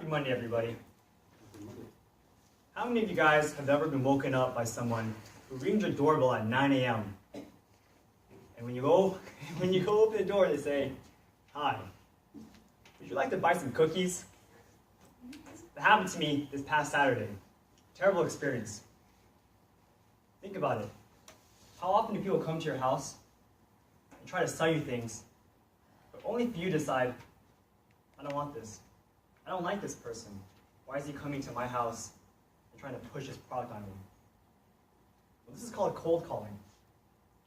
Happy Monday, everybody. How many of you guys have ever been woken up by someone who rings your doorbell at 9 a.m. and when you go open the door, they say, "Hi, would you like to buy some cookies?" That happened to me this past Saturday. Terrible experience. Think about it. How often do people come to your house and try to sell you things, but only for you to decide, "I don't want this. I don't like this person. Why is he coming to my house and trying to push his product on me?" Well, this is called cold calling.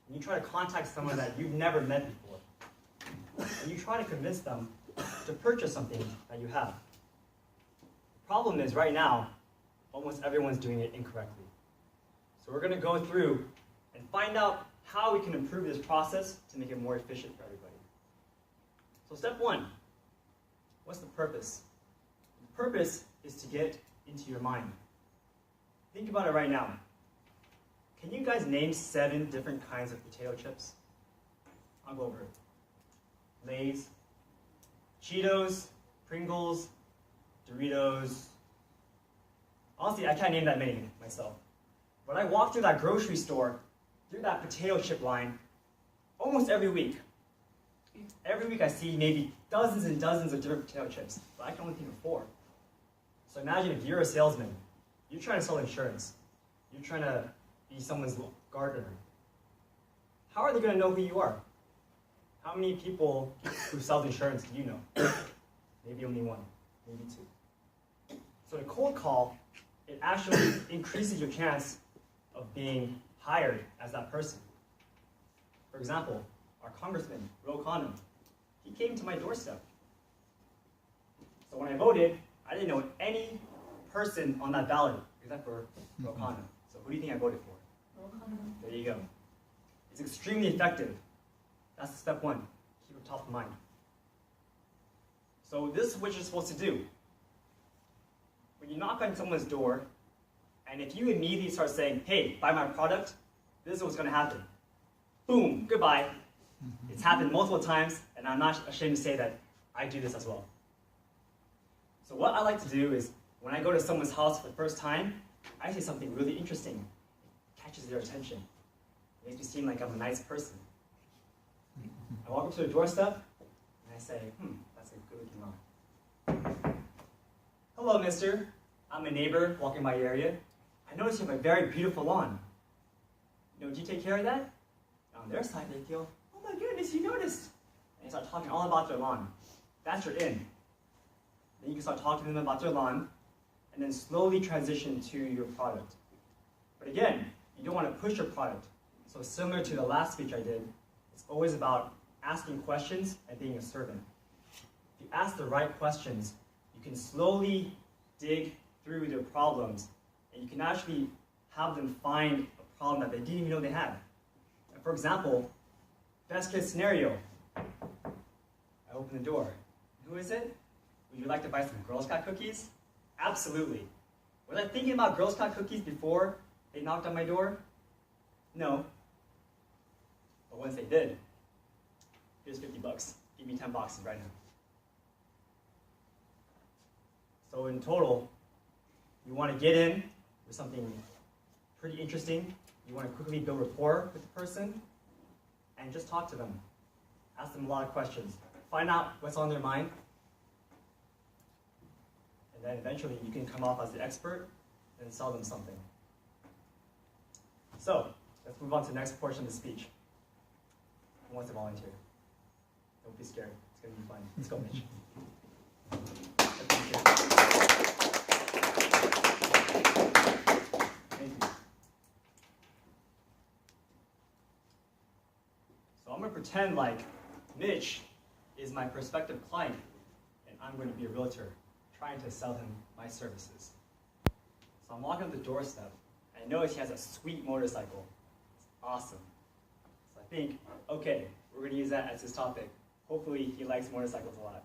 And you try to contact someone that you've never met before. And you try to convince them to purchase something that you have. The problem is, right now, almost everyone's doing it incorrectly. So we're going to go through and find out how we can improve this process to make it more efficient for everybody. So step one, what's the purpose? The purpose is to get into your mind. Think about it right now. Can you guys name 7 different kinds of potato chips? I'll go over it. Lay's, Cheetos, Pringles, Doritos. Honestly, I can't name that many myself. But I walk through that grocery store, through that potato chip line, almost every week. Every week I see maybe dozens and dozens of different potato chips, but I can only think of 4. So imagine if you're a salesman, you're trying to sell insurance, you're trying to be someone's gardener. How are they going to know who you are? How many people who sell insurance do you know? Maybe only 1, maybe 2. So the cold call, it actually increases your chance of being hired as that person. For example, our congressman, Ro Khanna, he came to my doorstep. So when I voted, I didn't know any person on that ballot except for Ro Khanna. So who do you think I voted for? Ro Khanna. There you go. It's extremely effective. That's step 1. Keep it top of mind. So this is what you're supposed to do. When you knock on someone's door, and if you immediately start saying, "Hey, buy my product," this is what's going to happen. Boom, goodbye. It's happened multiple times, and I'm not ashamed to say that I do this as well. So what I like to do is, when I go to someone's house for the first time, I say something really interesting. It catches their attention. It makes me seem like I'm a nice person. I walk up to the doorstep, and I say, that's a good-looking lawn. "Hello, mister. I'm a neighbor walking by your area. I noticed you have a very beautiful lawn. Do you take care of that?" On their side, they feel, "Oh my goodness, you noticed." And you start talking all about their lawn. That's your in. Then you can start talking to them about their lawn, and then slowly transition to your product. But again, you don't want to push your product. So similar to the last speech I did, it's always about asking questions and being a servant. If you ask the right questions, you can slowly dig through their problems, and you can actually have them find a problem that they didn't even know they had. For example, best case scenario, I open the door. "Who is it? Would you like to buy some Girl Scout cookies?" Absolutely. Was I thinking about Girl Scout cookies before they knocked on my door? No. But once they did, here's $50. Give me 10 boxes right now. So in total, you want to get in with something pretty interesting. You want to quickly build rapport with the person and just talk to them. Ask them a lot of questions. Find out what's on their mind. And then eventually you can come off as the expert and sell them something. So, let's move on to the next portion of the speech. Who wants to volunteer? Don't be scared. It's going to be fun. Let's go, Mitch. Thank you. So I'm going to pretend like Mitch is my prospective client, and I'm going to be a realtor trying to sell him my services. So I'm walking up the doorstep, and I notice he has a sweet motorcycle. It's awesome. So I think, okay, we're going to use that as his topic. Hopefully he likes motorcycles a lot.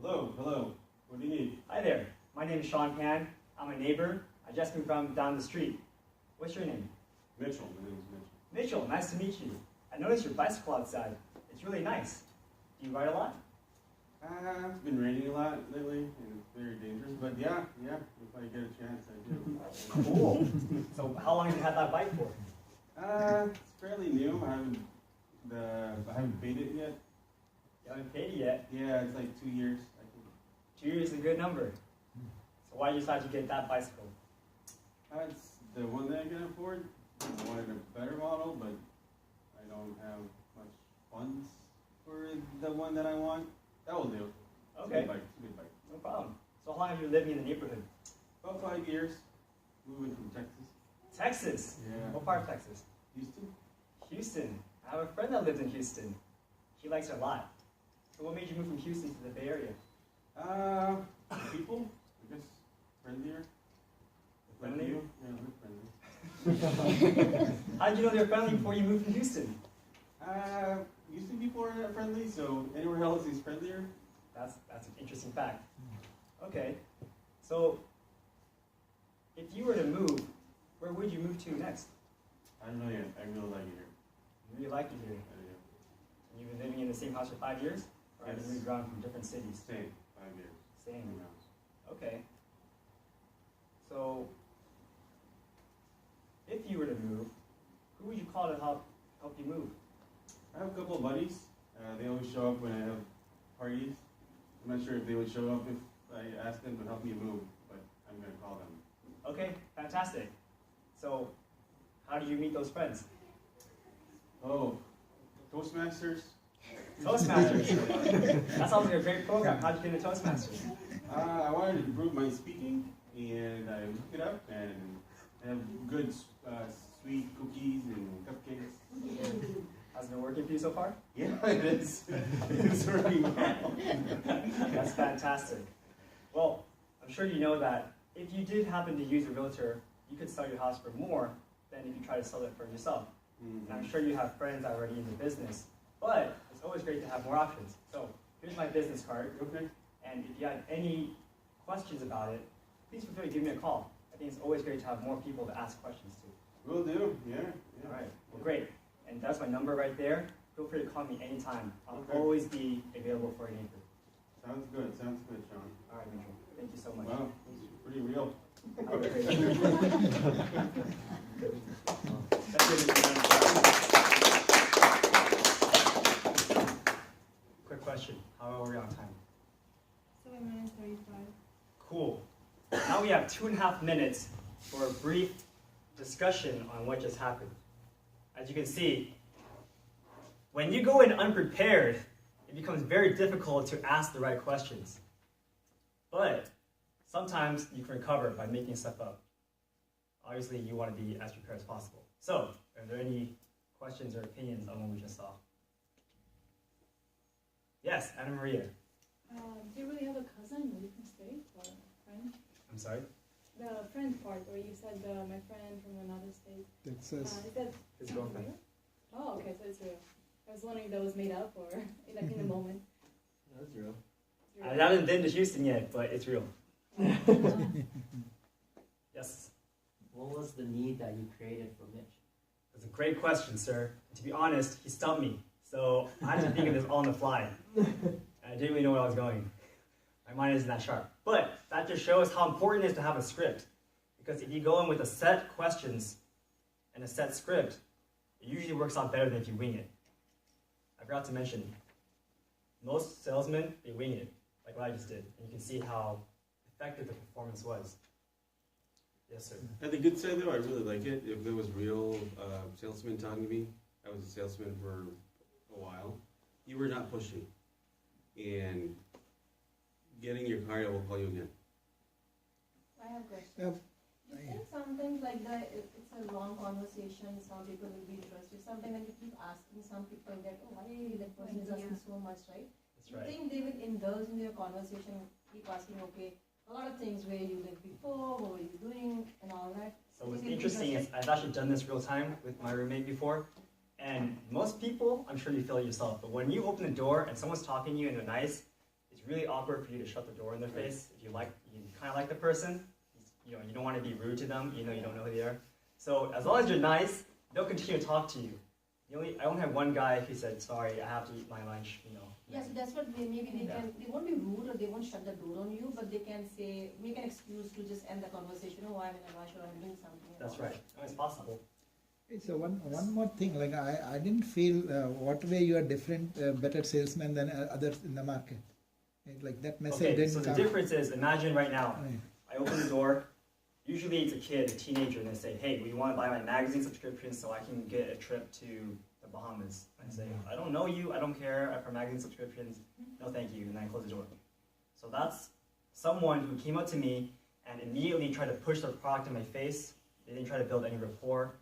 Hello. What do you need? Hi there. My name is Sean Pan. I'm a neighbor. I just moved from down the street. What's your name? Mitchell. My name is Mitchell. Mitchell, nice to meet you. I noticed your bicycle outside. It's really nice. Do you ride a lot? It's been raining a lot lately, and it's very dangerous. But yeah, if I get a chance, I do. Cool. So how long have you had that bike for? It's fairly new. I haven't paid it yet. You haven't paid it yet. Yeah, it's like 2 years. I think. 2 years is a good number. So why did you decide to get that bicycle? It's the one that I can afford. I wanted a better model, but I don't have much funds for the one that I want. That will do. Okay. It's a good bike. No problem. So how long have you been living in the neighborhood? About 5 years. Moving from Texas. Texas. Yeah. What part of Texas? Houston. Houston. I have a friend that lives in Houston. He likes it a lot. So what made you move from Houston to the Bay Area? People, I guess, friendlier. Friendly? Like you. Yeah, we're friendly. How did you know they were friendly before you moved from Houston? Houston people are friendly, so anywhere else is friendlier. That's an interesting fact. Okay. So if you were to move, where would you move to next? I don't know yet. I really like it here. You really like it here. You've been living in the same house for 5 years? Or have you Yes. moved around from different cities? Same, 5 years. Same. Same house. Okay. So, if you were to move, who would you call to help you move? I have a couple of buddies. They always show up when I have parties. I'm not sure if they would show up if I asked them to help me move, but I'm going to call them. Okay, fantastic. So, how do you meet those friends? Oh, Toastmasters? Toastmasters. That sounds like a great program. How did you get into Toastmasters? I wanted to improve my speaking, and I looked it up, and I have good sweet cookies and cupcakes. Has it been working for you so far? Yeah, it is. It's working well. That's fantastic. Well, I'm sure you know that if you did happen to use a realtor, you could sell your house for more than if you try to sell it for yourself. And I'm sure you have friends already in the business, but it's always great to have more options. So here's my business card, Okay. and if you have any questions about it, please feel free to give me a call. I think it's always great to have more people to ask questions to. Will do. Yeah. All right, well, great. And that's my number right there. Feel free to call me anytime. I'll Okay. always be available for an answer. Sounds good, Sean. All right, Mitchell. Thank you so much. Wow, it's pretty real. Have a great day. That's it, Mr. Manager. Quick question. How are we on time? 7 minutes 35. Cool. Now we have 2.5 minutes for a brief discussion on what just happened. As you can see, when you go in unprepared, it becomes very difficult to ask the right questions. But sometimes you can recover by making stuff up. Obviously, you want to be as prepared as possible. So, are there any questions or opinions on what we just saw? Yes, Anna Maria. Do you really have a cousin in a different state or a friend? I'm sorry? The friend part where you said my friend from another state. It says Is that His girlfriend. real? Oh, okay, so it's real. I was wondering if that was made up or like in the moment. that's real. It's I real. haven't been to Houston yet, but it's real. Yes. What was the need that you created for Mitch? That's a great question, sir. To be honest, he stumped me. So I had to think of this all on the fly. And I didn't really know where I was going. My mind isn't that sharp. But that just shows how important it is to have a script. Because if you go in with a set questions and a set script, it usually works out better than if you wing it. I forgot to mention, most salesmen, they wing it, like what I just did. And you can see how effective the performance was. Yes, sir. At the good side, though, I really like it. If there was real salesmen talking to me, I was a salesman for a while. You were not pushing. And getting your car, I will call you again. I have a question. Yep. You think sometimes like it's a long conversation, some people will be interested, something when you keep asking some people that, oh, why that person is asking so much, right? That's You right. think they will indulge in your conversation, keep asking, okay, a lot of things, where you lived before, what were you doing, and all that. So what's You think interesting is interested? I've actually done this real time with my roommate before, and most people, I'm sure you feel it yourself, but when you open the door and someone's talking to you and they're nice, it's really awkward for you to shut the door in their face. If you kind of like the person, you don't want to be rude to them, you don't know who they are. So as long as you're nice, they'll continue to talk to you. I only had one guy who said, sorry, I have to eat my lunch, you know. Yeah, so that's what maybe they Yeah. can, they won't be rude or they won't shut the door on you, but they can say, make an excuse to just end the conversation, oh, I'm in a rush or I'm doing something. and That's all right. that. Oh, it's possible. So one more thing, like I didn't feel what way you are different, better salesman than others in the market. Like that message Okay, didn't so the come. difference is, imagine right now, Right. I open the door, usually it's a kid, a teenager, and they say, hey, will you want to buy my magazine subscription so I can get a trip to the Bahamas? I say, I don't know you, I don't care for magazine subscriptions, no thank you, and then I close the door. So that's someone who came up to me and immediately tried to push their product in my face. They didn't try to build any rapport,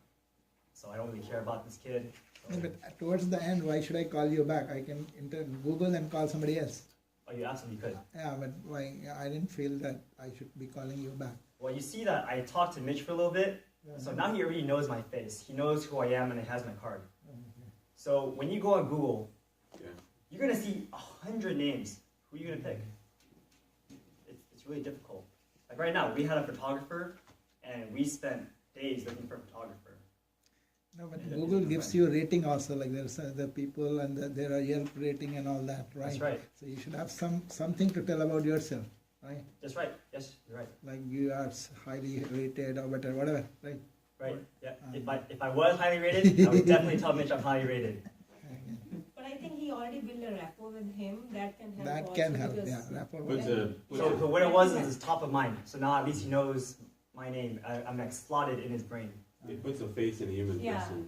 so I don't really care about this kid. No, but towards the end, why should I call you back? I can enter Google and call somebody else. Oh, you absolutely could. Yeah, but why? I didn't feel that I should be calling you back. Well, you see that I talked to Mitch for a little bit, so now he already knows my face. He knows who I am and he has my card. So when you go on Google, Yeah. you're gonna see 100 names. Who are you gonna pick? It's really difficult. Like right now, we had a photographer, and we spent days looking for a photographer. No, but Yeah, Google it's gives different. you rating also. Like there's the people and there are Yelp rating and all that, right? That's right. So you should have something to tell about yourself, right? That's right. Yes, you're right. Like you are highly rated or better, whatever, right? Right. Yeah. If I was highly rated, I would definitely tell Mitch I'm highly rated. But I think he already built a rapport with him, that can help That also can help. because- Yeah, rapport. But So what it was is it's top of mind. So now at least he knows my name. I'm like slotted in his brain. it puts a face in a human Yeah. person.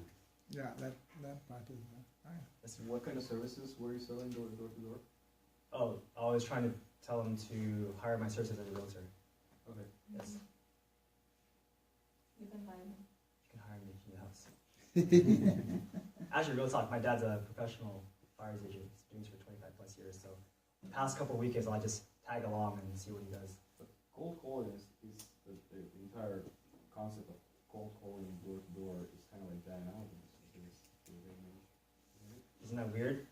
Yeah, that part is. Right. That's, What kind of services were you selling door to door? oh, I was trying to tell him to hire my services as a realtor. Okay. Yes, You can hire him. you can hire me in the house. Actually, real talk. My dad's a professional buyer's agent. He's doing this for 25 plus years. So the past couple of weekends, I'll just tag along and see what he does. Cold calling is the entire concept of cold calling door to door is kind of like dying out in this day and age. Isn't that weird?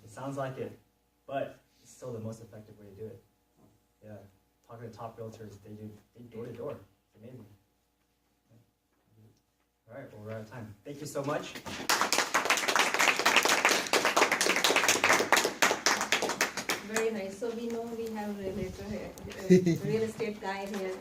It sounds like it, but it's still the most effective way to do it. Yeah, talking to top realtors, they door to door. It's amazing. All right, well, we're out of time. Thank you so much. Very nice, so we know we have a realtor here, real estate guy here.